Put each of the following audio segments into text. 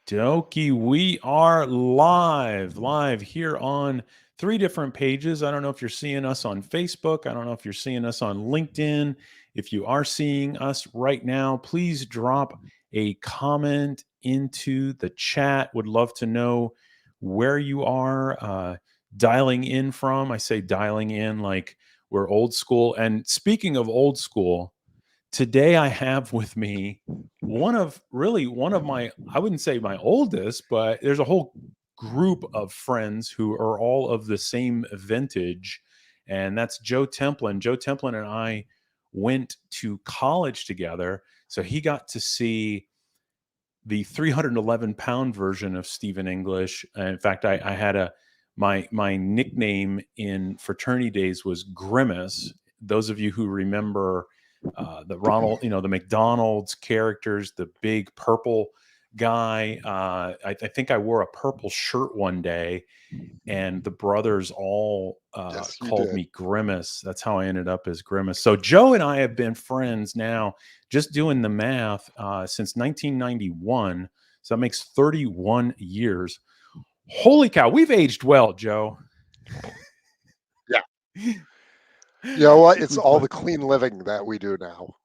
Dokie, we are live here on three different pages. I don't know if you're seeing us on Facebook. I don't know if you're seeing us on LinkedIn. If you are seeing us right now, please drop a comment into the chat. Would love to know where you are dialing in from. I say dialing in like we're old school. And speaking of old school, today I have with me one of my, I wouldn't say my oldest, but there's a whole group of friends who are all of the same vintage, and that's Joe Templin. Joe Templin and I went to college together, so he got to see the 311-pound version of Stephen English. In fact, I had a my nickname in fraternity days was Grimace. Those of you who remember the Ronald, the McDonald's characters, the big purple guy. I think I wore a purple shirt one day, and the brothers all Yes, you called did. me Grimace. That's how I ended up as Grimace. So Joe and I have been friends now, just doing the math, since 1991. So that makes 31 years. Holy cow, we've aged well, Joe. Yeah. You know what? It's We all play. the clean living that we do now.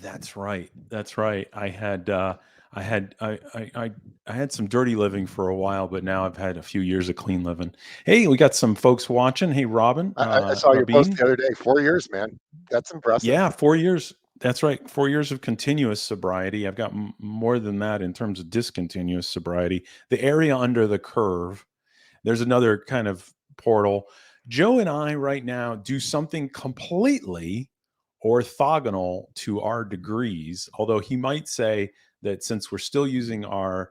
That's right. That's right. I had I had some dirty living for a while, but now I've had a few years of clean living. Hey, we got some folks watching. Hey, Robin, I saw your post Rabin. the other day. 4 years, man. That's impressive. Yeah, 4 years. That's right. 4 years of continuous sobriety. I've got more than that in terms of discontinuous sobriety. The area under the curve. There's another kind of portal. Joe and I right now do something completely orthogonal to our degrees, although he might say that since we're still using our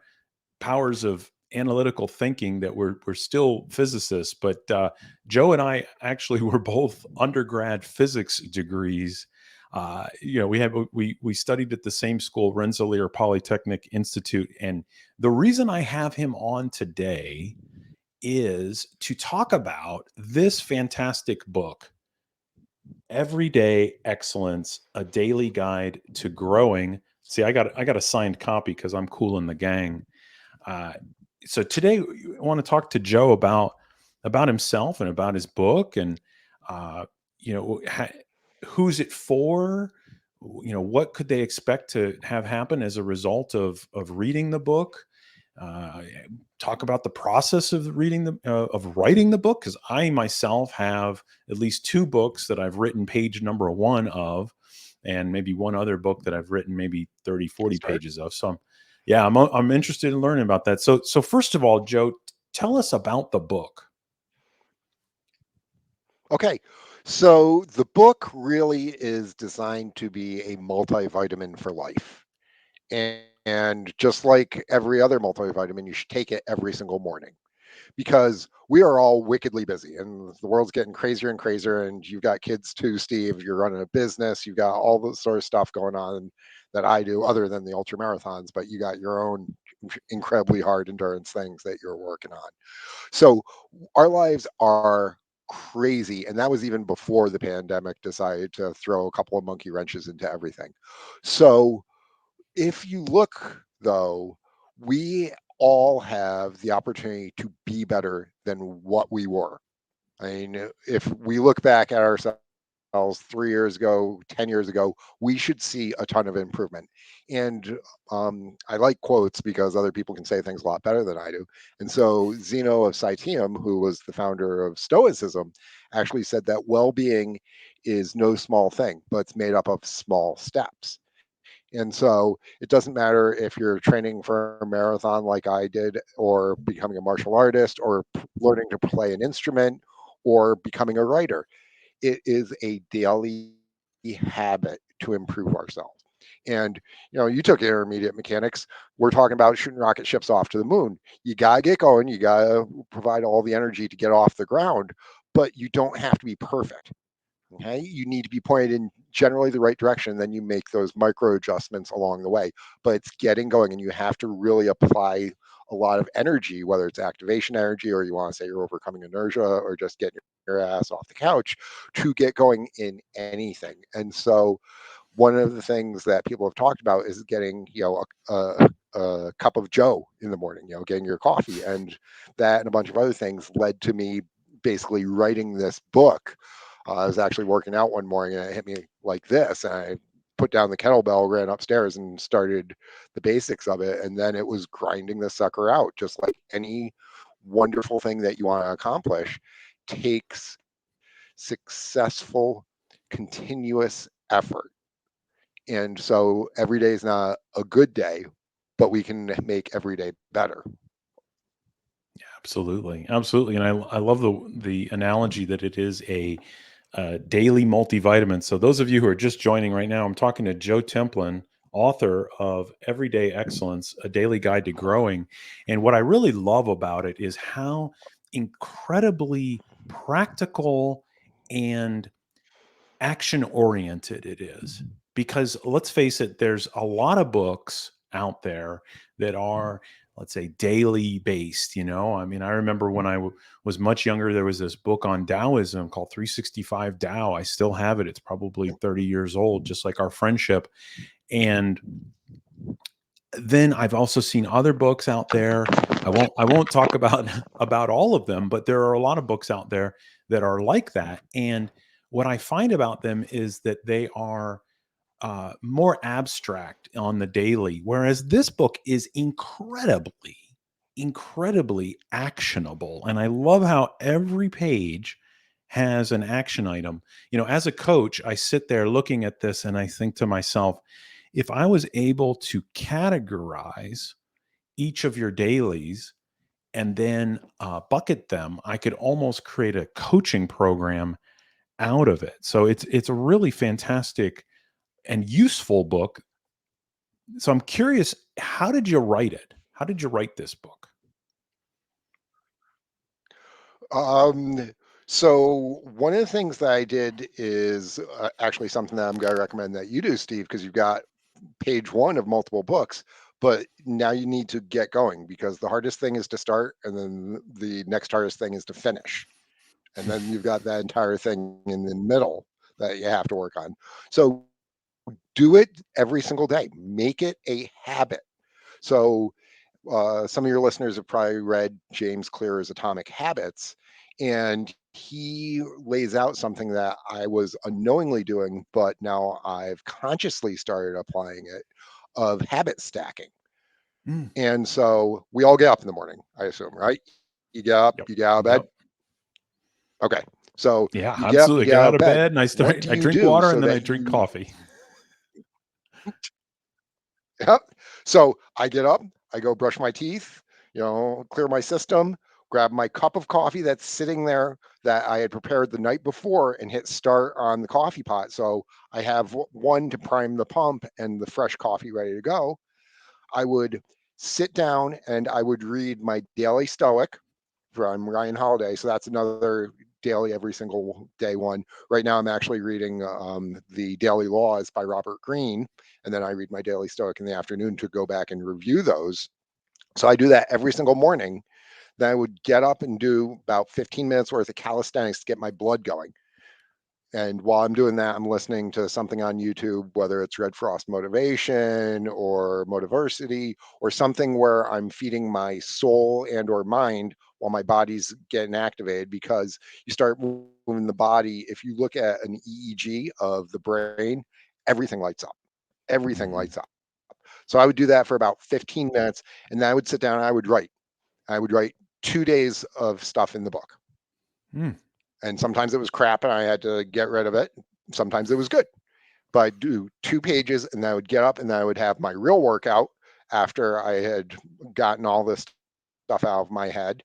powers of analytical thinking that we're still physicists. But Joe and I actually were both undergrad physics degrees. We studied at the same school, Rensselaer Polytechnic Institute, and the reason I have him on today is to talk about this fantastic book, Everyday Excellence: A Daily Guide to Growing. See, I got a signed copy because I'm cool in the gang. Uh, so today I want to talk to Joe about himself and about his book, and uh, you know ha, who's it for. What could they expect to have happen as a result of reading the book. Uh, Talk about the process of of writing the book, because I myself have at least two books that I've written page number one of, and maybe one other book that I've written maybe 30, 40 That's right. pages of. So yeah, I'm interested in learning about that. So first of all, Joe, tell us about the book. Okay. So the book really is designed to be a multivitamin for life. And just like every other multivitamin, you should take it every single morning because we are all wickedly busy and the world's getting crazier and crazier. And you've got kids too, Steve. You're running a business. You've got all the sort of stuff going on that I do, other than the ultra marathons, but you got your own incredibly hard endurance things that you're working on. So our lives are crazy. And that was even before the pandemic decided to throw a couple of monkey wrenches into everything. So if you look, though, we all have the opportunity to be better than what we were. I mean, if we look back at ourselves 3 years ago, 10 years ago, we should see a ton of improvement. And I like quotes because other people can say things a lot better than I do. And so Zeno of Citium, who was the founder of Stoicism, actually said that well being is no small thing, but it's made up of small steps. And so it doesn't matter if you're training for a marathon like I did, or becoming a martial artist, or learning to play an instrument, or becoming a writer. It is a daily habit to improve ourselves. And you took intermediate mechanics. We're talking about shooting rocket ships off to the moon. You gotta get going. You gotta provide all the energy to get off the ground, but you don't have to be perfect. Okay, you need to be pointed in generally the right direction. Then you make those micro adjustments along the way. But it's getting going, and you have to really apply a lot of energy, whether it's activation energy or you want to say you're overcoming inertia or just getting your ass off the couch to get going in anything. And so one of the things that people have talked about is getting a a cup of Joe in the morning, getting your coffee. And that and a bunch of other things led to me basically writing this book. I was actually working out one morning and it hit me like this. And I put down the kettlebell, ran upstairs and started the basics of it. And then it was grinding the sucker out, just like any wonderful thing that you want to accomplish takes successful, continuous effort. And so every day is not a good day, but we can make every day better. Absolutely, absolutely, and I love the analogy that it is a daily multivitamin. So those of you who are just joining right now, I'm talking to Joe Templin, author of Everyday Excellence: A Daily Guide to Growing. And what I really love about it is how incredibly practical and action oriented it is. Because let's face it, there's a lot of books out there that are, let's say, daily based. I mean, I remember when was much younger, there was this book on Taoism called 365 Tao. I still have it. It's probably 30 years old, just like our friendship. And then I've also seen other books out there. I won't talk about about all of them, but there are a lot of books out there that are like that. And what I find about them is that they are more abstract on the daily, whereas this book is incredibly actionable. And I love how every page has an action item. As a coach, I sit there looking at this and I think to myself, if I was able to categorize each of your dailies and then bucket them, I could almost create a coaching program out of it. So it's a really fantastic and useful book. So I'm curious, how did you write it? How did you write this book? Um, so one of the things that I did is actually something that I'm going to recommend that you do, Steve, because you've got page one of multiple books, but now you need to get going because the hardest thing is to start, and then the next hardest thing is to finish. And then you've got that entire thing in the middle that you have to work on. So do it every single day, make it a habit. So some of your listeners have probably read James Clear's Atomic Habits, and he lays out something that I was unknowingly doing, but now I've consciously started applying it of habit stacking. Mm. And so we all get up in the morning, I assume, right? You get up, Yep. you get out of bed. Yep. Okay. So Yeah, you get up, you absolutely. get Get out out of of bed. bed and What do I you drink do water and so then I that drink you, coffee. yep. So I get up, I go brush my teeth, clear my system, grab my cup of coffee that's sitting there that I had prepared the night before and hit start on the coffee pot. So I have one to prime the pump and the fresh coffee ready to go. I would sit down and I would read my daily Stoic from Ryan Holiday. So that's another daily every single day one. Right now, I'm actually reading the Daily Laws by Robert Greene, and then I read my daily Stoic in the afternoon to go back and review those. So I do that every single morning. Then I would get up and do about 15 minutes worth of calisthenics to get my blood going. And while I'm doing that, I'm listening to something on YouTube, whether it's Red Frost Motivation or Motiversity or something where I'm feeding my soul and or mind while my body's getting activated, because you start moving the body. If you look at an EEG of the brain, everything lights up. Everything lights Mhm. up. So I would do that for about 15 minutes, and then I would sit down and I would write. I would write 2 days of stuff in the book. Mm. And sometimes it was crap and I had to get rid of it. Sometimes it was good. But I'd do 2 pages and then I would get up and then I would have my real workout after I had gotten all this stuff out of my head.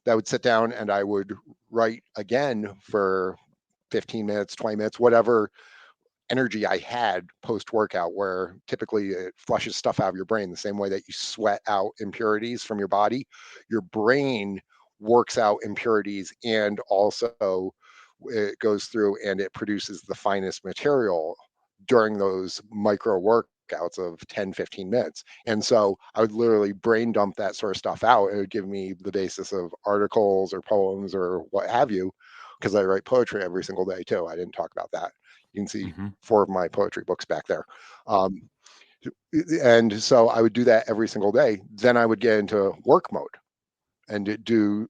That would sit down and I would write again for 15 minutes, 20 minutes, whatever energy I had post workout, where typically it flushes stuff out of your brain the same way that you sweat out impurities from your body. Your brain works out impurities and also it goes through and it produces the finest material during those micro workouts of 10, 15 minutes. And so I would literally brain dump that sort of stuff out. It would give me the basis of articles or poems or what have you, because I write poetry every single day too. I didn't talk about that. You can see Mhm. 4 of my poetry books back there. Um, And so I would do that every single day. Then I would get into work mode and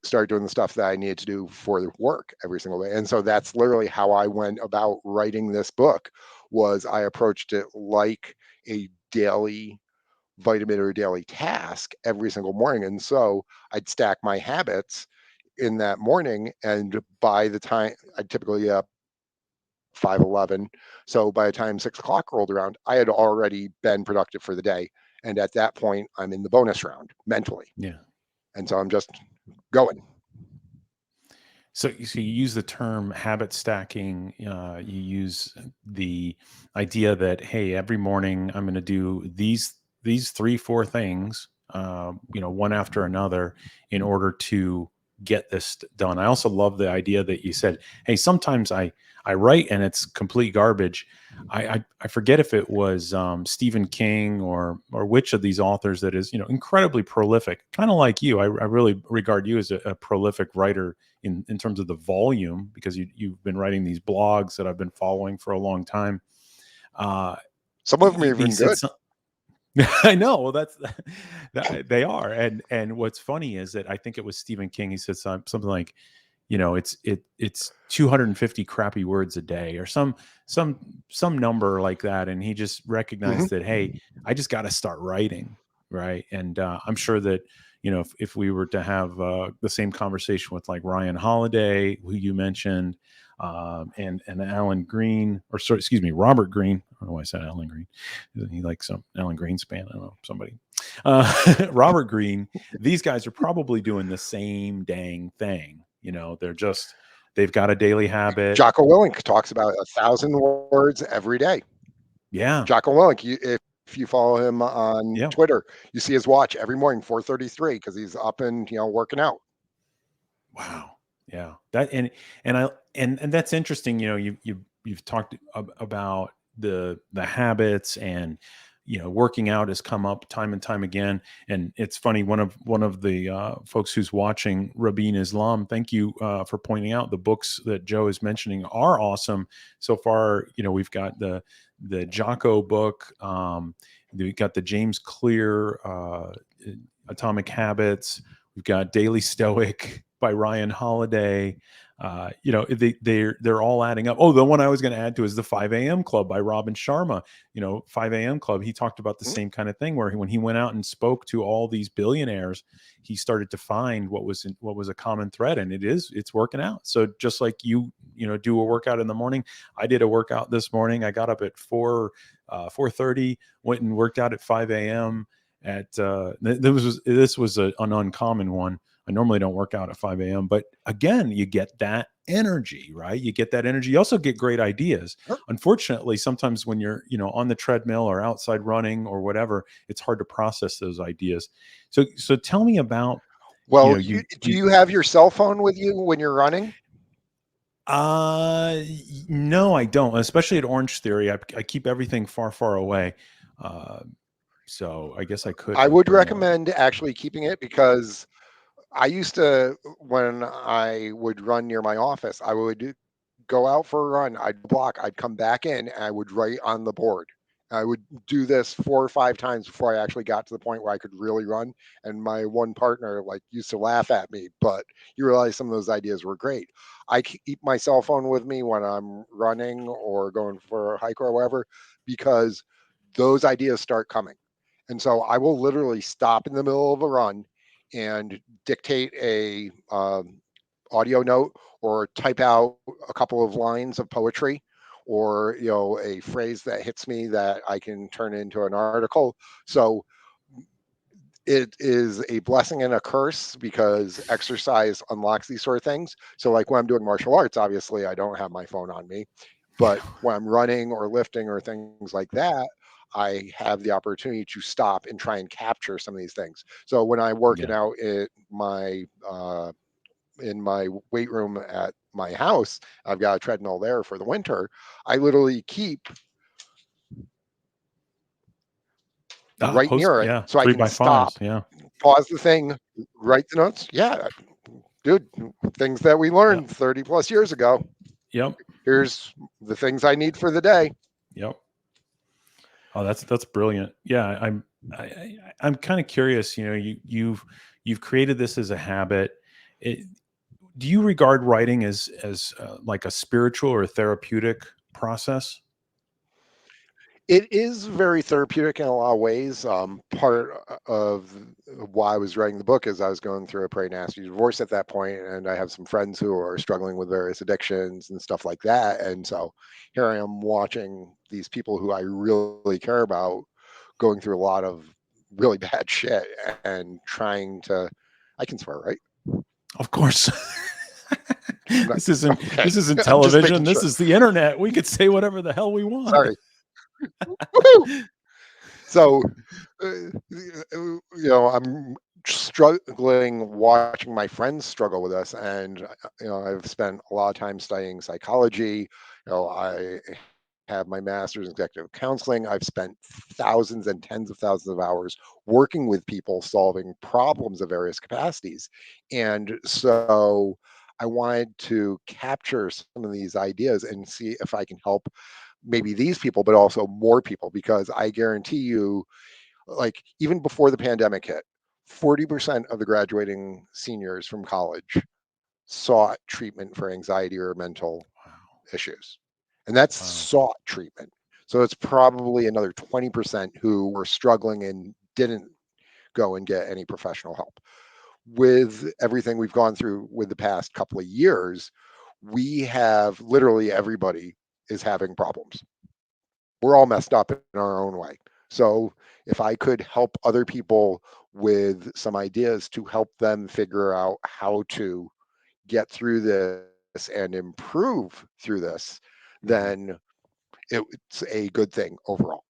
start doing the stuff that I needed to do for the work every single day. And so that's literally how I went about writing this book. Was I approached it like a daily vitamin or daily task every single morning. And so I'd stack my habits in that morning. And by the time I'd typically get up 5:11, so by the time 6 o'clock rolled around, I had already been productive for the day. And at that point, I'm in the bonus round mentally. Yeah. And so I'm just going. So you use the term habit stacking. You use the idea that, hey, every morning I'm going to do these three, four things, one after another, in order to get this done. I also love the idea that you said, hey, sometimes I write and it's complete garbage. I forget if it was Stephen King or which of these authors that is incredibly prolific, kind of like you. I really regard you as a prolific writer in terms of the volume, because you've been writing these blogs that I've been following for a long time. Uh, Some of them are he even said, good. I know. Well, they are, and what's funny is that I think it was Stephen King. He said something like, it's 250 crappy words a day, or some some number like that, and he just recognized that, hey, Mm-hmm. I just got to start writing, right? And I'm sure that if we were to have the same conversation with like Ryan Holiday, who you mentioned, and Alan Green, or sorry, excuse me, Robert Green. I don't know why I said Alan Green. He likes some Alan Greenspan. I don't know, somebody. Robert Green. These guys are probably doing the same dang thing. They've got a daily habit. Jocko Willink talks about 1,000 words every day. Yeah. Jocko Willink, if you follow him on Yeah. Twitter, you see his watch every morning, 4:33, because he's up and working out. Wow. Yeah. And that's interesting. You've talked about the habits, and working out has come up time and time again. And it's funny, one of the folks who's watching, Rabin Islam, thank you for pointing out the books that Joe is mentioning are awesome so far. We've got the Jocko book, we've got the James Clear Atomic Habits. We've got Daily Stoic by Ryan Holiday. They're all adding up. Oh, the one I was going to add to is the 5 a.m. Club by Robin Sharma. 5 a.m. Club. He talked about the Mm. same kind of thing, where when he went out and spoke to all these billionaires, he started to find what was a common thread, and it's working out. So just like you do a workout in the morning, I did a workout this morning. I got up at 4:30, went and worked out at 5 a.m. This was an uncommon one. I normally don't work out at 5 a.m. But again, you get that energy, right? You get that energy. You also get great ideas. Sure. Unfortunately, sometimes when you're, on the treadmill or outside running or whatever, it's hard to process those ideas. So tell me about, Well, do you you have your cell phone with you when you're running? no, I don't. Especially at Orange Theory, I keep everything far, far away. Uh, so I guess I could I would bring a. recommend actually keeping it, because I used to, when I would run near my office, I would go out for a run, I'd block, I'd come back in, and I would write on the board. I would do this 4 or 5 times before I actually got to the point where I could really run. And my one partner like used to laugh at me, but you realize some of those ideas were great. I keep my cell phone with me when I'm running or going for a hike or whatever, because those ideas start coming. And so I will literally stop in the middle of a run and dictate a audio note, or type out a couple of lines of poetry, or a phrase that hits me that I can turn into an article. So it is a blessing and a curse, because exercise unlocks these sort of things. So like when I'm doing martial arts, obviously I don't have my phone on me, but when I'm running or lifting or things like that, I have the opportunity to stop and try and capture some of these things. So when I'm working Yeah. out at my in my weight room at my house, I've got a treadmill there for the winter. I literally keep right near it Yeah, so I three can by fives. stop, Yeah. pause the thing, write the notes. Yeah, dude, things that we Yep. learned 30 plus years ago. Yep. Here's the things I need for the day. Yep. Oh, that's brilliant. Yeah, I'm kind of curious. You know, you've created this as a habit. It, do you regard writing as like a spiritual or therapeutic process? It is very therapeutic in a lot of ways. Part of why I was writing the book is I was going through a pretty nasty divorce at that point, and I have some friends who are struggling with various addictions and stuff like that. And so here I am watching these people who I really care about going through a lot of really bad shit and trying to. I can swear, right? Of course. I'm not, okay. This isn't I'm just making television. This sure. is the internet. We could say whatever the hell we want. Sorry. Woohoo! So, I'm struggling watching my friends struggle with this, and I've spent a lot of time studying psychology. I have my master's in executive counseling. I've spent thousands and tens of thousands of hours working with people solving problems of various capacities, and so I wanted to capture some of these ideas and see if I can help maybe these people, but also more people, because I guarantee you, like even before the pandemic hit, 40% of the graduating seniors from college sought treatment for anxiety or mental Wow. issues. And that's Wow. sought treatment. So it's probably another 20% who were struggling and didn't go and get any professional help. With everything we've gone through with the past couple of years, we have literally everybody is having problems. We're all messed up in our own way. So if I could help other people with some ideas to help them figure out how to get through this and improve through this, Mhm. then it's a good thing overall.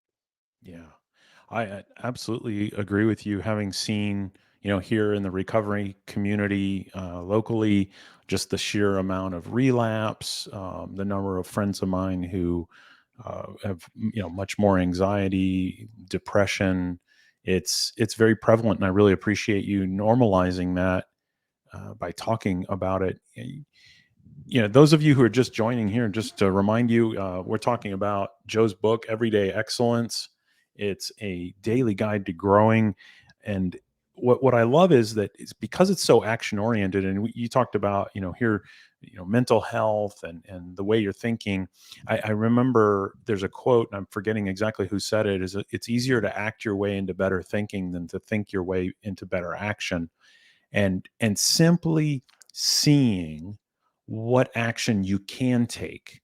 Yeah. I absolutely agree with you. Having seen, you know, here in the recovery community locally, just the sheer amount of relapse, the number of friends of mine who have, you know, much more anxiety, depression. It's very prevalent, and I really appreciate you normalizing that by talking about it. You know, those of you who are just joining here, just to remind you, we're talking about Joe's book, Everyday Excellence. It's a daily guide to growing. And what I love is that it's because it's so action oriented. And you talked about, you know, here, you know, mental health and the way you're thinking. I remember there's a quote, and I'm forgetting exactly who said it, is it's easier to act your way into better thinking than to think your way into better action. And simply seeing what action you can take,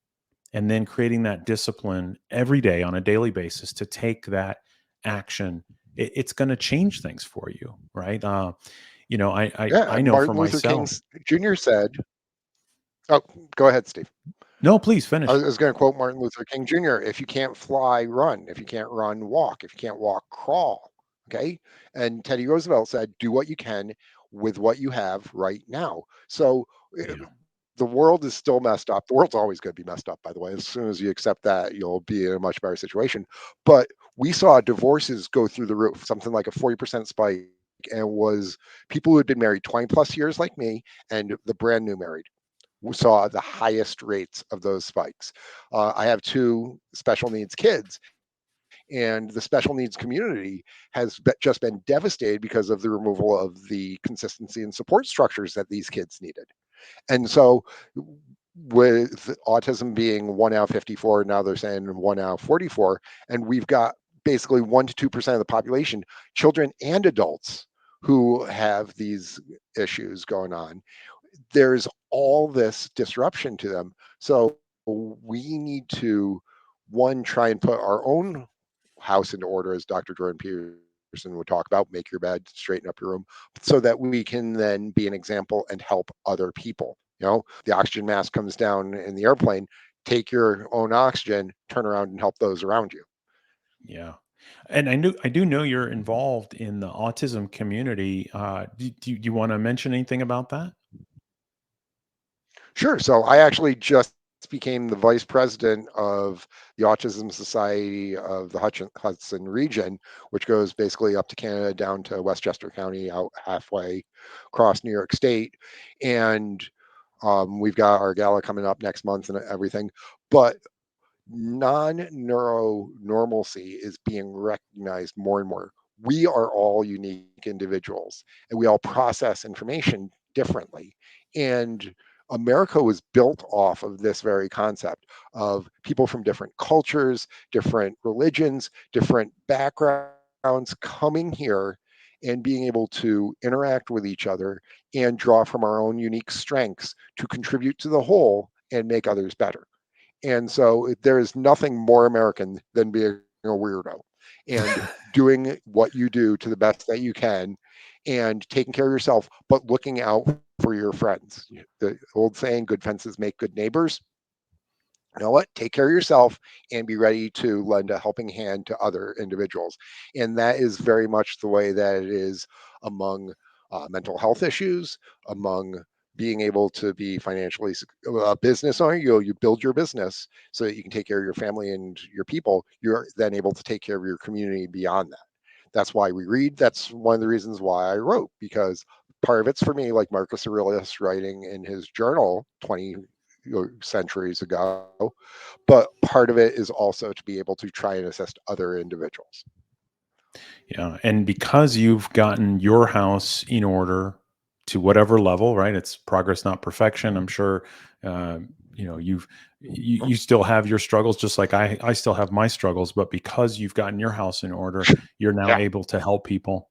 and then creating that discipline every day on a daily basis to take that action, it's going to change things for you, right? You know, Yeah, I know for Martin Luther King myself. Jr. said, oh, go ahead, Steve. No, please I finish. was, I was going to quote Martin Luther King Jr. If you can't fly, run. If you can't run, walk. If you can't walk, crawl. Okay. And Teddy Roosevelt said, do what you can with what you have right now. So Yeah. the world is still messed up. The world's always going to be messed up, by the way. As soon as you accept that, you'll be in a much better situation. But we saw divorces go through the roof, something like a 40% spike. And it was people who had been married 20 plus years like me and the brand new married saw the highest rates of those spikes. I have two special needs kids, and the special needs community has just been devastated because of the removal of the consistency and support structures that these kids needed. And so, with autism being 1 out of 54, now they're saying 1 out of 44, and we've got basically 1 to 2% of the population, children and adults, who have these issues going on. There's all this disruption to them. So we need to, one, try and put our own house into order, as Dr. Jordan Peterson would talk about, make your bed, straighten up your room, so that we can then be an example and help other people. The oxygen mask comes down in the airplane, take your own oxygen, turn around and help those around you. Yeah. And I do know you're involved in the autism community. Do you want to mention anything about that? Sure. So I actually just became the vice president of the Autism Society of the Hudson region, which goes basically up to Canada down to Westchester County, out halfway across New York State. And we've got our gala coming up next month and everything. But non-neuro normalcy is being recognized more and more. We are all unique individuals and we all process information differently. And America was built off of this very concept of people from different cultures, different religions, different backgrounds coming here and being able to interact with each other and draw from our own unique strengths to contribute to the whole and make others better. And so there is nothing more American than being a weirdo and doing what you do to the best that you can and taking care of yourself, but looking out for your friends. The old saying, good fences make good neighbors. You know what? Take care of yourself and be ready to lend a helping hand to other individuals. And that is very much the way that it is among mental health issues, among being able to be financially a business owner. You build your business so that you can take care of your family and your people. You're then able to take care of your community beyond that. That's why we read. That's one of the reasons why I wrote, because part of it's for me, like Marcus Aurelius writing in his journal 20 centuries ago, but part of it is also to be able to try and assist other individuals. Yeah, and because you've gotten your house in order to whatever level, right? It's progress, not perfection. I'm sure, uh, you still have your struggles, just like I still have my struggles. But because you've gotten your house in order, you're now Yeah. able to help people.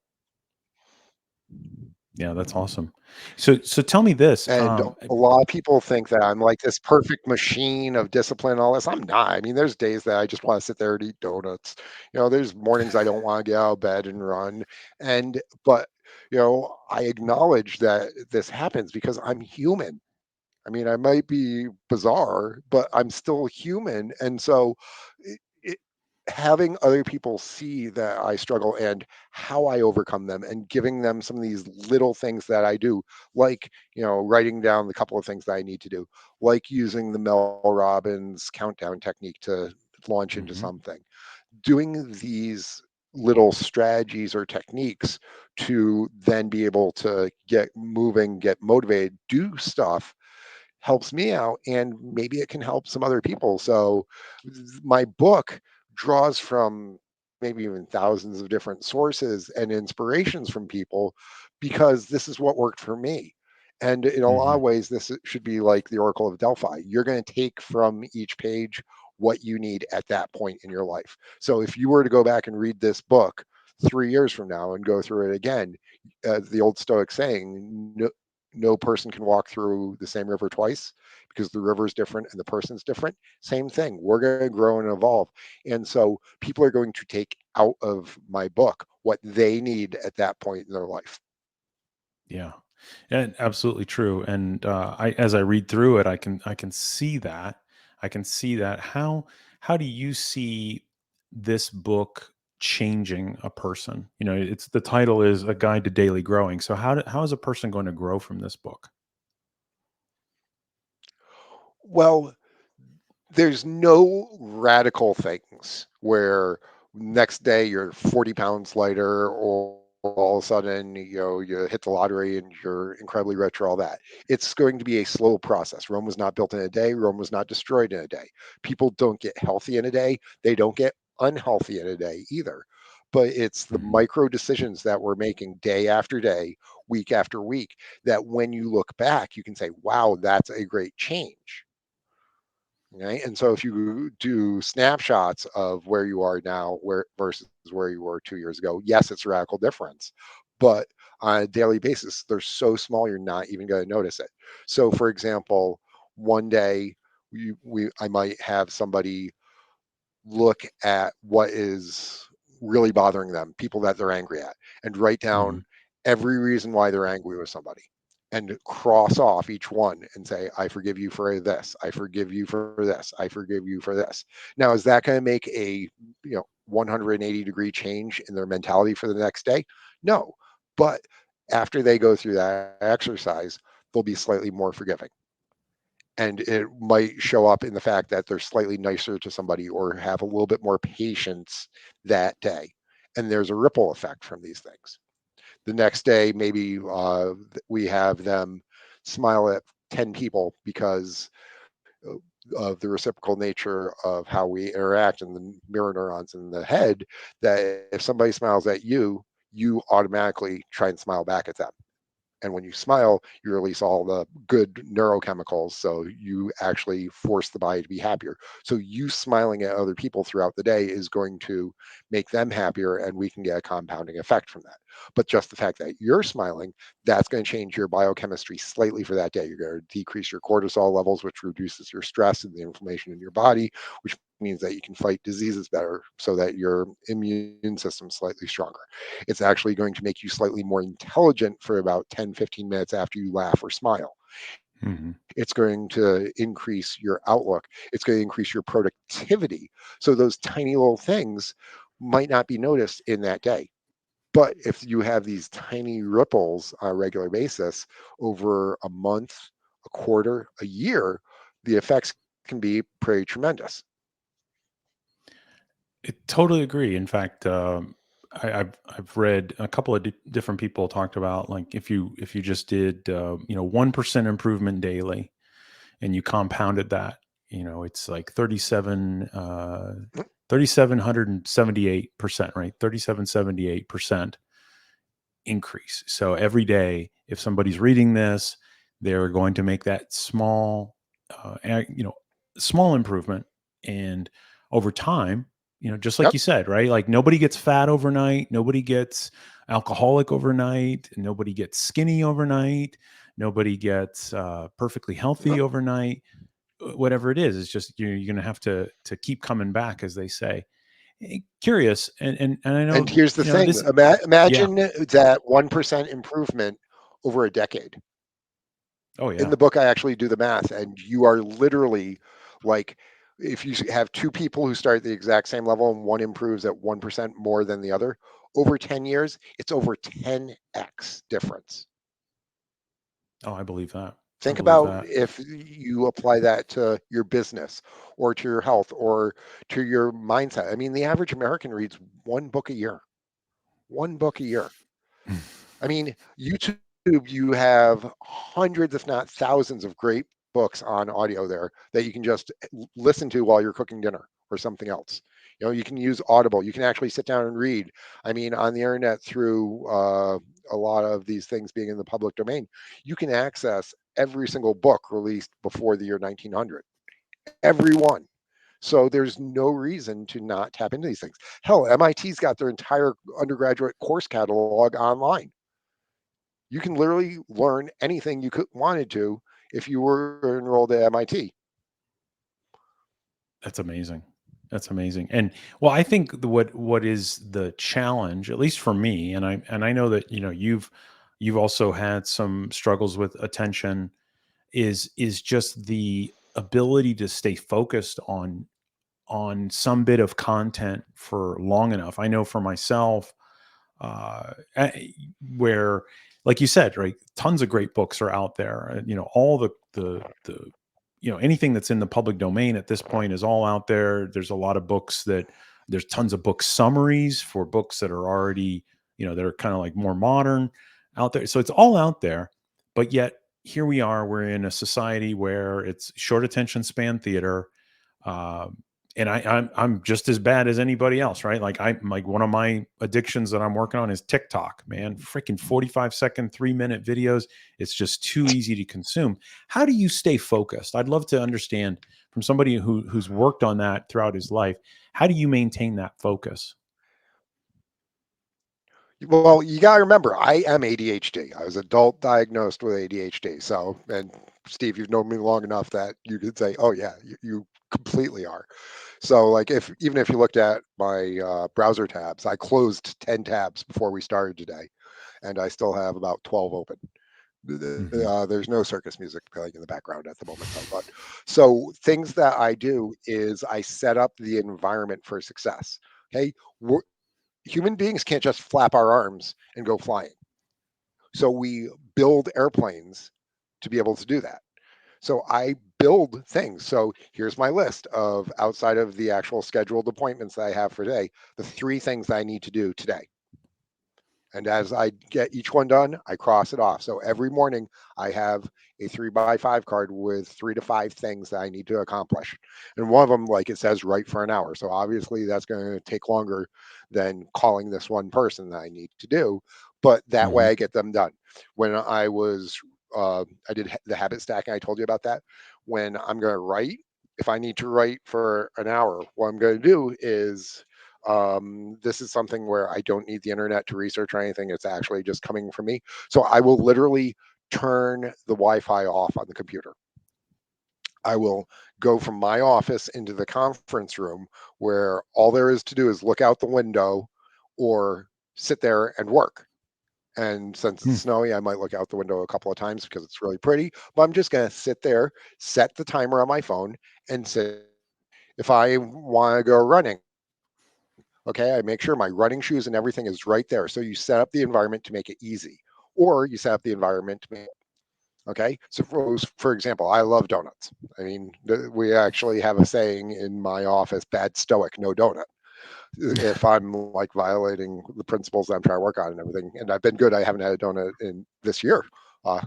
Yeah, that's awesome. So tell me this. And a lot of people think that I'm like this perfect machine of discipline and all this. I'm not. I mean, there's days that I just want to sit there and eat donuts. There's mornings I don't want to get out of bed and run. But, I acknowledge that this happens because I'm human. I mean, I might be bizarre, but I'm still human. And so it, it, having other people see that I struggle and how I overcome them and giving them some of these little things that I do, like, writing down the couple of things that I need to do, like using the Mel Robbins countdown technique to launch into Mhm. something, doing these little strategies or techniques to then be able to get moving, get motivated, do stuff helps me out and maybe it can help some other people. So my book draws from maybe even thousands of different sources and inspirations from people because this is what worked for me. And in a lot of Mhm. ways, this should be like the Oracle of Delphi. You're going to take from each page what you need at that point in your life. So if you were to go back and read this book 3 years from now and go through it again, the old Stoic saying, no person can walk through the same river twice because the river is different and the person's different. Same thing. We're going to grow and evolve. And so people are going to take out of my book what they need at that point in their life. Yeah, and absolutely true. And as I read through it, I can see that. I can see that. How do you see this book changing a person? It's the title is A Guide to Daily Growing. So how is a person going to grow from this book? Well, there's no radical things where next day you're 40 pounds lighter or all of a sudden you hit the lottery and you're incredibly rich or all that. It's going to be a slow process. Rome was not built in a day. Rome was not destroyed in a day. People don't get healthy in a day. They don't get unhealthy in a day either. But it's the Mhm. micro decisions that we're making day after day, week after week, that when you look back you can say, wow, that's a great change. Right. And so if you do snapshots of where you are now, where versus where you were 2 years ago, yes, it's a radical difference. But on a daily basis, they're so small you're not even going to notice it. So for example, one day I might have somebody look at what is really bothering them, people that they're angry at, and write down Mhm. every reason why they're angry with somebody and cross off each one and say, I forgive you for this. I forgive you for this. I forgive you for this. Now, is that going to make a 180-degree change in their mentality for the next day? No. But after they go through that exercise, they'll be slightly more forgiving, and it might show up in the fact that they're slightly nicer to somebody or have a little bit more patience that day. And there's a ripple effect from these things. The next day, maybe we have them smile at 10 people because of the reciprocal nature of how we interact in the mirror neurons in the head, that if somebody smiles at you, you automatically try and smile back at them. And when you smile, you release all the good neurochemicals. So you actually force the body to be happier. So you smiling at other people throughout the day is going to make them happier, and we can get a compounding effect from that. But just the fact that you're smiling, that's going to change your biochemistry slightly for that day. You're going to decrease your cortisol levels, which reduces your stress and the inflammation in your body, which means that you can fight diseases better so that your immune system's slightly stronger. It's actually going to make you slightly more intelligent for about 10, 15 minutes after you laugh or smile. Hmm. It's going to increase your outlook. It's going to increase your productivity. So those tiny little things might not be noticed in that day. But if you have these tiny ripples on a regular basis over a month, a quarter, a year, the effects can be pretty tremendous. I totally agree. In fact, I've read a couple of different people talked about, like, if you just did 1% improvement daily, and you compounded that, it's like 3778%, right? 3778% increase. So every day, if somebody's reading this, they're going to make that small improvement. And over time, just like Yep. you said, right? Like, nobody gets fat overnight, nobody gets alcoholic overnight, nobody gets skinny overnight, nobody gets perfectly healthy Yep. overnight. Whatever it is, it's just you're going to have to keep coming back, as they say. Curious, and I And know here's the thing, this. Yeah. imagine that 1% improvement over a decade. Oh In yeah. the book, I actually do the math, and you are literally like, if you have two people who start at the exact same level and one improves at 1% more than the other, over 10 years, it's over 10x difference. Oh, I believe that. I Think believe about that. if you apply that to your business or to your health or to your mindset. I mean, the average American reads one book a year, one book a year. I mean, YouTube, you have hundreds, if not thousands, of great books on audio there that you can just listen to while you're cooking dinner or something else. You can use Audible. You can actually sit down and read. I mean, on the internet, through a lot of these things being in the public domain, you can access every single book released before the year 1900. Every one. So there's no reason to not tap into these things. Hell, MIT's got their entire undergraduate course catalog online. You can literally learn anything you could wanted to if you were enrolled at MIT. That's amazing. That's amazing. And well, I think what is the challenge, at least for me, and I know that you've also had some struggles with attention, is just the ability to stay focused on some bit of content for long enough. I know for myself, where, like you said, right, tons of great books are out there. All the anything that's in the public domain at this point is all out there. There's a lot of books that there's tons of book summaries for books that are already, that are kind of like more modern out there. So it's all out there, but yet here we are. We're in a society where it's short attention span theater. Um, and I'm just as bad as anybody else, right? Like, I like, one of my addictions that I'm working on is TikTok, man. Freaking 45-second, 3-minute videos. It's just too easy to consume. How do you stay focused? I'd love to understand from somebody who's worked on that throughout his life. How do you maintain that focus? Well, you got to remember, I am ADHD. I was adult diagnosed with ADHD. So, and Steve, you've known me long enough that you could say, oh, yeah, you completely are. So, like, if even if you looked at my browser tabs, I closed 10 tabs before we started today, and I still have about 12 open. Hmm. There's no circus music playing in the background at the moment, though. But so things that I do is I set up the environment for success. Okay, human beings can't just flap our arms and go flying. So we build airplanes to be able to do that. So I build things. So here's my list of, outside of the actual scheduled appointments that I have for today, the three things that I need to do today. And as I get each one done, I cross it off. So every morning I have a 3x5 card with 3 to 5 things that I need to accomplish. And one of them, like it says, write for an hour. So obviously that's going to take longer than calling this one person that I need to do. But that way Hmm. I get them done. When I did the habit stacking, I told you about that. When I'm going to write, if I need to write for an hour, what I'm going to do is this is something where I don't need the internet to research or anything. It's actually just coming from me. So I will literally turn the Wi-Fi off on the computer. I will go from my office into the conference room where all there is to do is look out the window or sit there and work. And since it's Hmm. snowy, I might look out the window a couple of times because it's really pretty. But I'm just going to sit there, set the timer on my phone, and sit there. If I want to go running, okay, I make sure my running shoes and everything is right there. So you set up the environment to make it easy, or you set up the environment to make. Okay, so for example, I love donuts. I mean, we actually have a saying in my office: "Bad stoic, no donut." If I'm like violating the principles that I'm trying to work on and everything, and I've been good. I haven't had a donut in this year. Uh,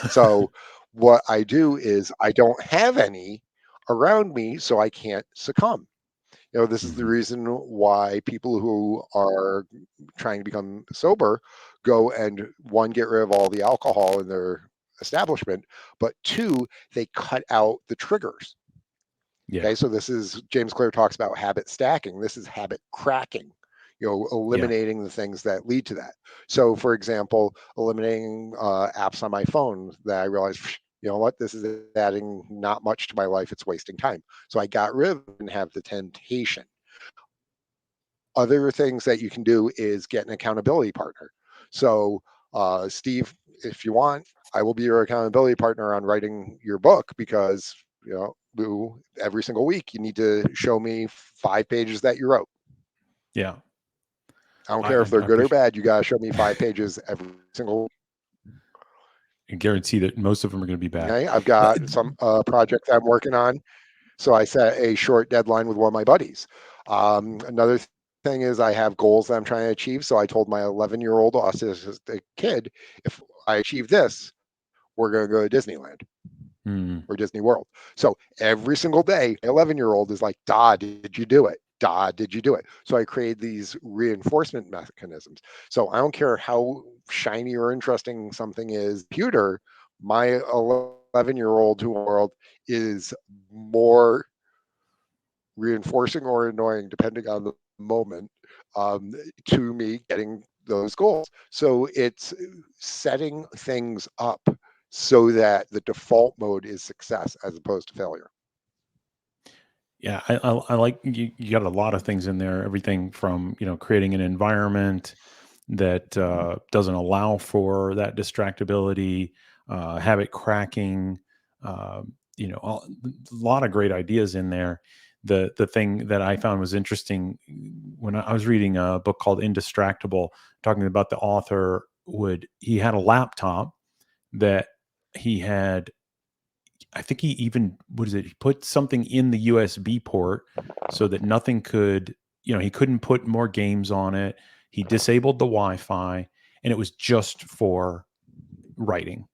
so what I do is I don't have any around me, so I can't succumb. This is the Hmm. reason why people who are trying to become sober go and one, get rid of all the alcohol in their establishment, but two, they cut out the triggers. Yeah. Okay, so this is James Clear talks about habit stacking. This is habit cracking. Yeah. Eliminating the things that lead to that. So, for example, eliminating apps on my phone that I realized, you know what, this is adding not much to my life. It's wasting time. So I got rid of and have the temptation. Other things that you can do is get an accountability partner. So, Steve, if you want, I will be your accountability partner on writing your book because every single week you need to show me 5 pages that you wrote. Yeah. I don't I, care I, if they're I good or appreciate. bad. You gotta show me 5 pages every single week. I guarantee that most of them are going to be bad. Okay, I've Uh, got some projects I'm working on. So I set a short deadline with one of my buddies. Another thing is I have goals that I'm trying to achieve. So I told my 11-year-old autistic kid, if I achieve this, we're going to go to Disneyland hmm. or Disney World. So every single day, my 11-year-old is like, "Da, did you do it? Da, did you do it?" So I create these reinforcement mechanisms. So I don't care how shiny or interesting something is, computer, my 11-year-old who world is more reinforcing or annoying depending on the moment um, to me getting those goals. So it's setting things up so that the default mode is success as opposed to failure. Yeah, I like you got a lot of things in there. Everything from creating an environment that doesn't allow for that distractibility, habit cracking. Uh, a lot of great ideas in there. The thing that I found was interesting when I was reading a book called Indistractable, talking about the author would he had a laptop that he had. I think he even what is it? He put something in the USB port so that nothing could, he couldn't put more games on it. He disabled the Wi-Fi, and it was just for writing.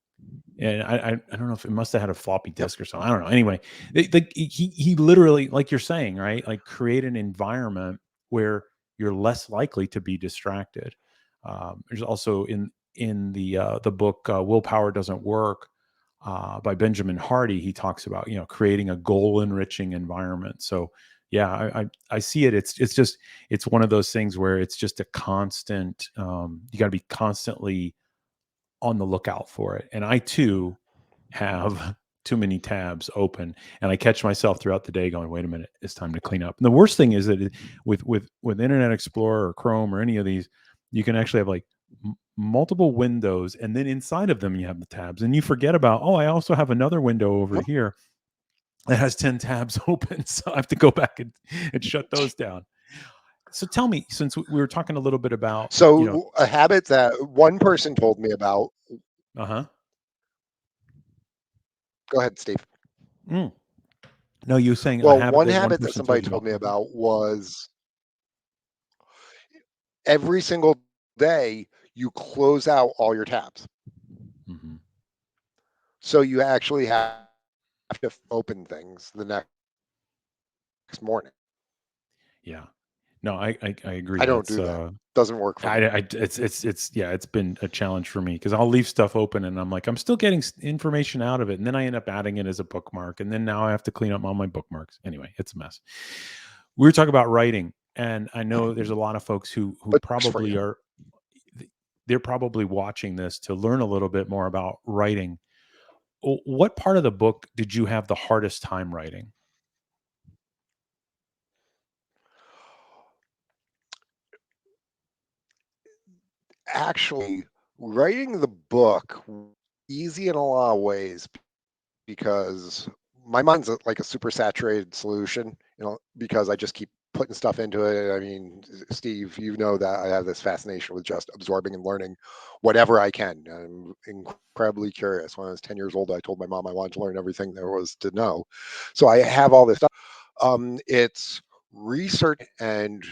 And I don't know if it must have had a floppy Yep. disk or something. I don't know. Anyway, he literally, like you're saying, right? Like create an environment where you're less likely to be distracted. There's also in the book Willpower Doesn't Work by Benjamin Hardy. He talks about creating a goal enriching environment. So yeah, I see it. It's one of those things where it's just a constant. You got to be constantly on the lookout for it. And I too have too many tabs open, and I catch myself throughout the day going, "Wait a minute, it's time to clean up." And the worst thing is that with Internet Explorer or Chrome or any of these, you can actually have like multiple windows, and then inside of them you have the tabs, and you forget about, oh, I also have another window over Yep. here that has 10 tabs open, so I have to go back and shut those down. So tell me, since we were talking a little bit about, So a habit that one person told me about. uh-huh. Go ahead, Steve. Mm. No, you were saying a Well, habit one that one habit that person told somebody you told about. me Mhm. about was every single day. day, you close out all your tabs. Hmm. So you actually have to open things the next morning. Yeah. No, I I agree. don't do That's that. Doesn't work for me. it's been a challenge for me because I'll leave stuff open and I'm like I'm still getting information out of it, and then I end up adding it as a bookmark, and then now I have to clean up all my bookmarks. Anyway, it's a mess. We were talking about writing, and I know there's a lot of folks who But it works for probably you. are they're probably watching this to learn a little bit more about writing. What part of the book did you have the hardest time writing? Actually, writing the book easy in a lot of ways because my mind's like a super saturated solution, because I just keep putting stuff into it. I mean, Steve, you know that I have this fascination with just absorbing and learning whatever I can. I'm incredibly curious. When I was 10 years old, I told my mom I wanted to learn everything there was to know. So I have all this stuff. It's research and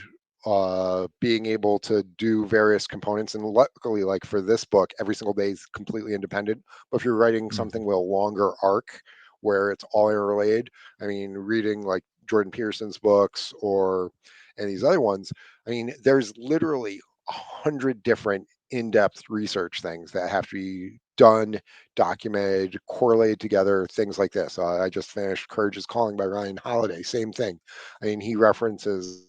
being able to do various components. And luckily, like for this book, every single day is completely independent. But if you're writing something Mhm. with a longer arc where it's all interrelated, I mean, reading like Jordan Peterson's books or and these other ones, I mean, there's literally 100 different in-depth research things that have to be done, documented, correlated together, things like this. I just finished Courage is Calling by Ryan Holiday. Same thing. I mean, he references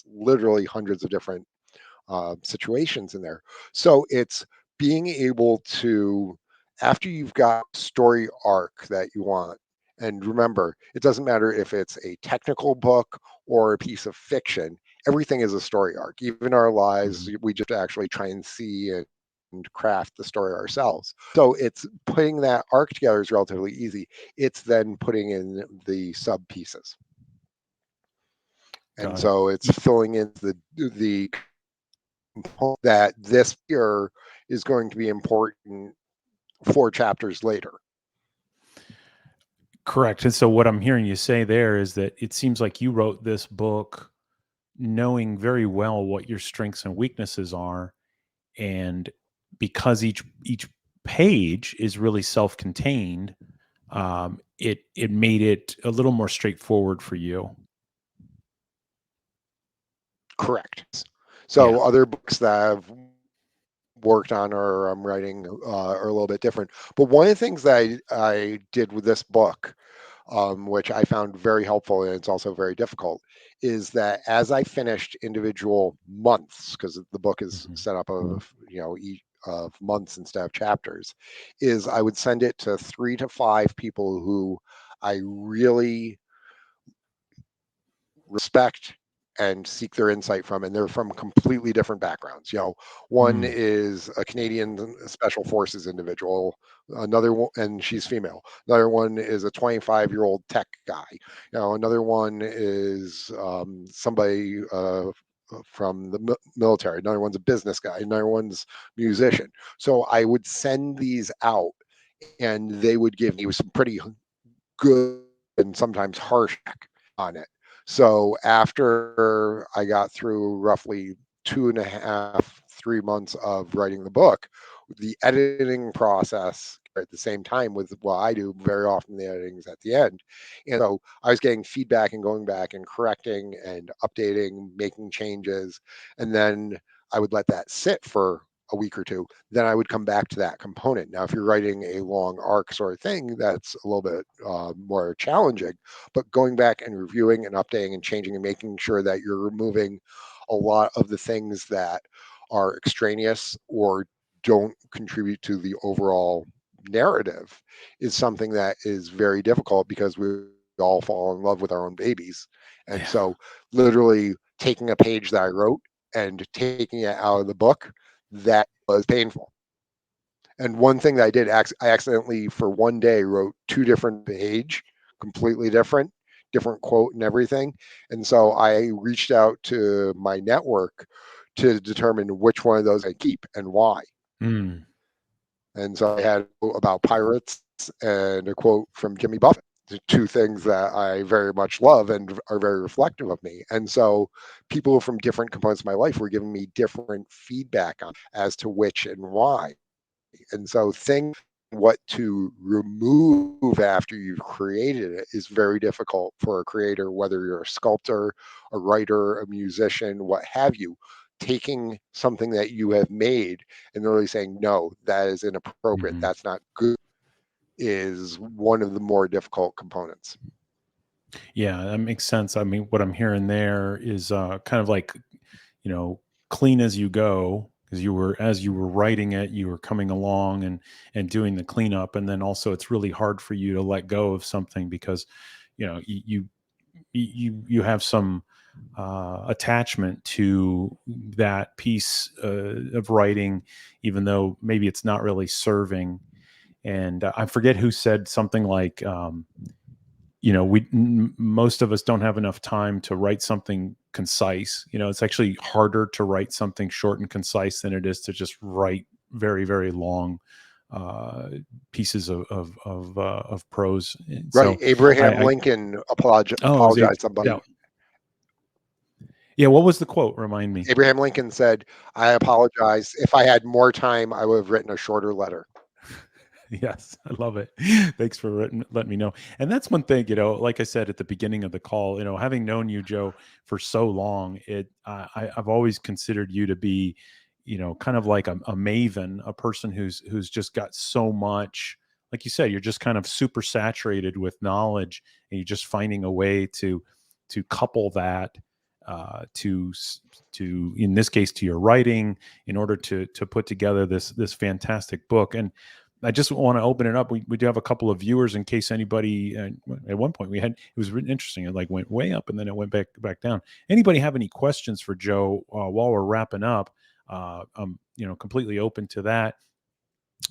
literally hundreds of different situations in there. So it's being able to, after you've got a story arc that you want, and remember, it doesn't matter if it's a technical book or a piece of fiction, everything is a story arc. Even our lives, Mhm. we just actually try and see and craft the story ourselves. So it's putting that arc together is relatively easy. It's then putting in the sub pieces. And Got it. so it's filling in the component that this year is going to be important 4 chapters later. Correct. And so what I'm hearing you say there is that it seems like you wrote this book knowing very well what your strengths and weaknesses are, and because each page is really self-contained, it made it a little more straightforward for you. Correct. Yeah. So other books that I've worked on or I'm writing are a little bit different. But one of the things that I did with this book, which I found very helpful and it's also very difficult, is that as I finished individual months, because the book is Mhm. set up of each of months instead of chapters, is I would send it to 3 to 5 people who I really respect and seek their insight from, and they're from completely different backgrounds. One Mm. is a Canadian special forces individual, another one, and she's female. Another one is a 25-year-old tech guy. Another one is somebody from the military. Another one's a business guy. Another one's musician. So I would send these out, and they would give me some pretty good and sometimes harsh on it. So after I got through roughly 2.5, 3 months of writing the book, the editing process at the same time with what I do, very often the editing is at the end. And so I was getting feedback and going back and correcting and updating, making changes. And then I would let that sit for a week or two, then I would come back to that component. Now, if you're writing a long arc sort of thing, that's a little bit more challenging. But going back and reviewing and updating and changing and making sure that you're removing a lot of the things that are extraneous or don't contribute to the overall narrative is something that is very difficult because we all fall in love with our own babies. And Yeah. so, literally taking a page that I wrote and taking it out of the book, that was painful. And one thing that I did, I accidentally for one day wrote 2 different page, completely different quote and everything. And so I reached out to my network to determine which one of those I keep and why. Mm. And so I had a quote about pirates and a quote from Jimmy Buffett. the two things that I very much love and are very reflective of me. And so people from different components of my life were giving me different feedback on as to which and why. And so things what to remove after you've created it is very difficult for a creator, whether you're a sculptor, a writer, a musician, what have you. Taking something that you have made and really saying, no, that is inappropriate, Mhm. that's not good, is one of the more difficult components. Yeah, that makes sense. I mean, what I'm hearing there is kind of like, you know, clean as you go, because you were, as you were writing it, you were coming along and doing the cleanup, and then also it's really hard for you to let go of something because, you know, you have some attachment to that piece of writing, even though maybe it's not really serving. And I forget who said something like, you know, most of us don't have enough time to write something concise. You know, it's actually harder to write something short and concise than it is to just write very, very long uh, pieces of prose. And Right. so, Abraham I Lincoln oh, it was apologized. yeah, Somebody, yeah. What was the quote? Remind me. Abraham Lincoln said, I apologize. If I had more time, I would have written a shorter letter. Yes, I love it. Thanks for letting me know. And that's one thing, you know, like I said at the beginning of the call, you know, having known you, Joe, for so long, I've always considered you to be, you know, kind of like a maven, a person who's just got so much. Like you said, you're just kind of super saturated with knowledge, and you're just finding a way to couple that to in this case to your writing in order to put together this fantastic book. And I just want to open it up. We do have a couple of viewers in case anybody. At one point, we had, it was really interesting. It like went way up and then it went back down. Anybody have any questions for Joe while we're wrapping up? I'm, you know, completely open to that.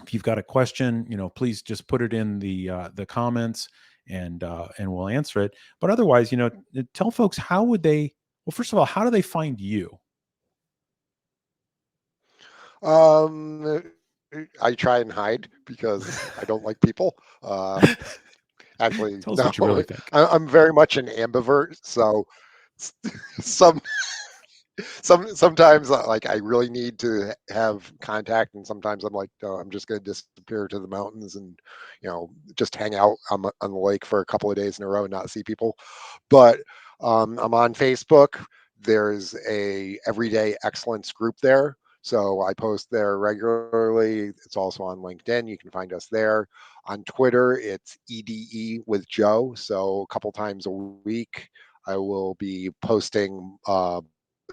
If you've got a question, you know, please just put it in the comments and we'll answer it. But otherwise, you know, tell folks, how would they? Well, first of all, how do they find you? I try and hide because I don't like people. Actually, Tell us no, what you really think. I'm very much an ambivert. So some sometimes like I really need to have contact, and sometimes I'm like, oh, I'm just going to disappear to the mountains and just hang out on the lake for a couple of days in a row and not see people. But I'm on Facebook. There's a everyday excellence group there. So I post there regularly. It's also on LinkedIn. You can find us there. On Twitter, it's EDE with Joe. So a couple times a week, I will be posting the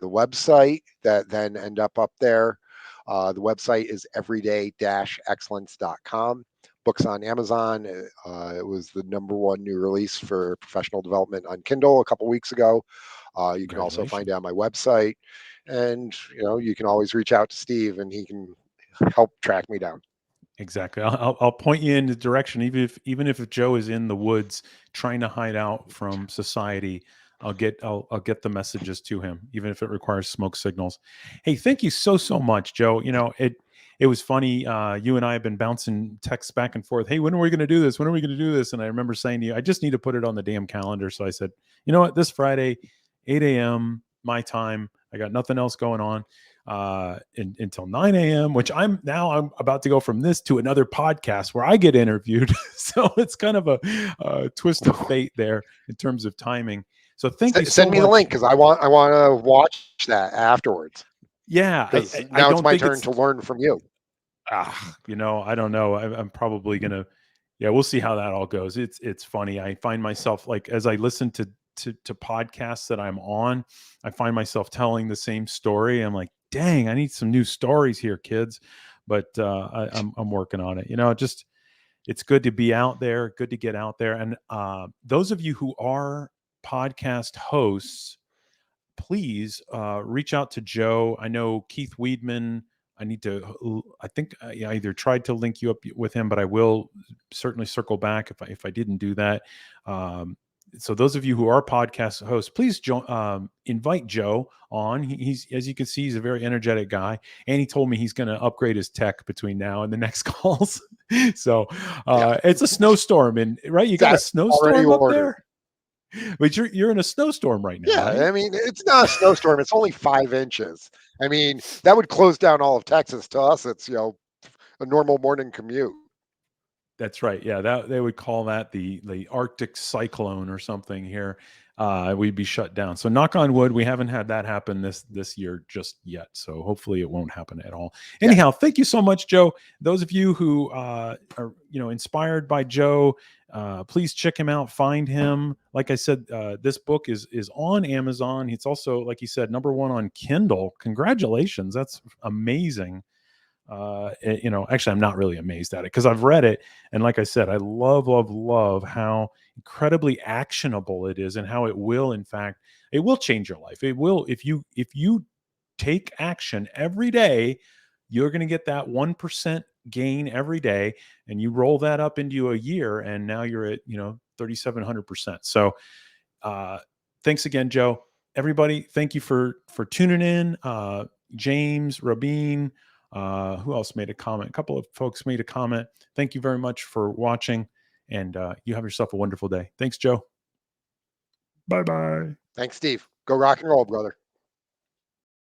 website that then end up there. The website is everyday-excellence.com. Books on Amazon. It was the #1 new release for professional development on Kindle a couple weeks ago. You can also find it Congratulations. on my website, and you can always reach out to Steve, and he can help track me down. Exactly. I'll point you in the direction, even if Joe is in the woods trying to hide out from society. I'll get the messages to him, even if it requires smoke signals. Hey, thank you so much, Joe. You know, it was funny. You and I have been bouncing texts back and forth. Hey, when are we going to do this? When are we going to do this? And I remember saying to you, I just need to put it on the damn calendar. So I said, you know what, this Friday, 8 a.m. my time. I got nothing else going on until 9 a.m., which I'm about to go from this to another podcast where I get interviewed. So it's kind of a twist of fate there in terms of timing. So thank you so Send me the much. link because I want to watch that afterwards. Yeah, Because I now it's don't my think turn it's to learn from you. you know, I don't know. I'm probably gonna, yeah, we'll see how that all goes. It's funny. I find myself like as I listen to podcasts that I'm on, I find myself telling the same story. I'm like, dang, I need some new stories here, kids. But I'm working on it. You know, just it's good to be out there, good to get out there. And those of you who are podcast hosts, please reach out to Joe. I know Keith Weedman. I need to. I think I either tried to link you up with him, but I will certainly circle back if I didn't do that. So those of you who are podcast hosts, please invite Joe on. He's, as you can see, he's a very energetic guy, and he told me he's going to upgrade his tech between now and the next calls. So Yeah, it's a snowstorm, and right, you got a that's already snowstorm up ordered. there, but you're in a snowstorm right now, Yeah, right? I mean, it's not a snowstorm. It's only 5 inches. I mean, that would close down all of Texas. To us, it's a normal morning commute. That's right. Yeah, that they would call that the Arctic cyclone or something here. We'd be shut down. So knock on wood, we haven't had that happen this year just yet. So hopefully it won't happen at all. Yeah, Anyhow, thank you so much, Joe. Those of you who are inspired by Joe, please check him out. Find him. Like I said, this book is on Amazon. It's also, like you said, #1 on Kindle. Congratulations, that's amazing. Actually, I'm not really amazed at it because I've read it, and like I said, I love how incredibly actionable it is, and how it will, in fact, it will change your life. It will, if you take action every day, you're going to get that 1% gain every day, and you roll that up into a year, and now you're at 3,700%. So uh, thanks again, Joe. Everybody, thank you for tuning in. James, Rabin, who else made a comment? A couple of folks made a comment. Thank you very much for watching, and you have yourself a wonderful day. Thanks, Joe. Bye bye. thanks, Steve. Go rock and roll, brother.